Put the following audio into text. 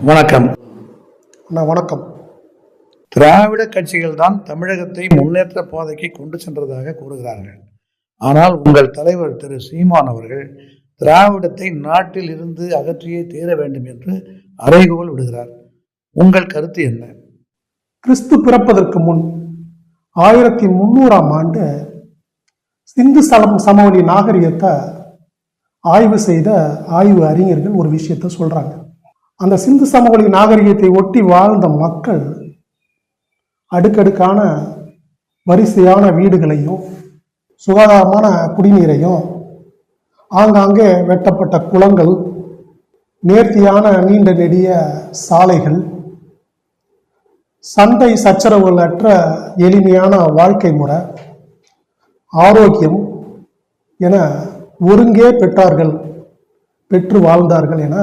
வணக்கம். வணக்கம். திராவிட கட்சிகள் தான் தமிழகத்தை முன்னேற்ற பாதைக்கு கொண்டு சென்றதாக கூறுகிறார்கள். ஆனால் உங்கள் தலைவர் திரு சீமான் அவர்கள் திராவிடத்தை நாட்டில் இருந்து அகற்றியே தீர வேண்டும் என்று அறைகோல் விடுகிறார். உங்கள் கருத்து என்ன? கிறிஸ்து பிறப்பதற்கு முன் 1300ஆம் ஆண்டு சிந்து சமவெளி நாகரிகத்தை ஆய்வு செய்த ஆய்வு அறிஞர்கள் ஒரு விஷயத்த சொல்றாங்க. அந்த சிந்து சமவெளி நாகரிகத்தை ஒட்டி வாழ்ந்த மக்கள் அடுக்கடுக்கான வரிசையான வீடுகளையும் சுகாதாரமான குடிநீரையும், ஆங்காங்கே வெட்டப்பட்ட குளங்கள், நேர்த்தியான நீண்ட நெடிய சாலைகள், சண்டை சச்சரவுகளற்ற எளிமையான வாழ்க்கை முறை, ஆரோக்கியம் என ஒருங்கே பெற்று வாழ்ந்தார்கள் என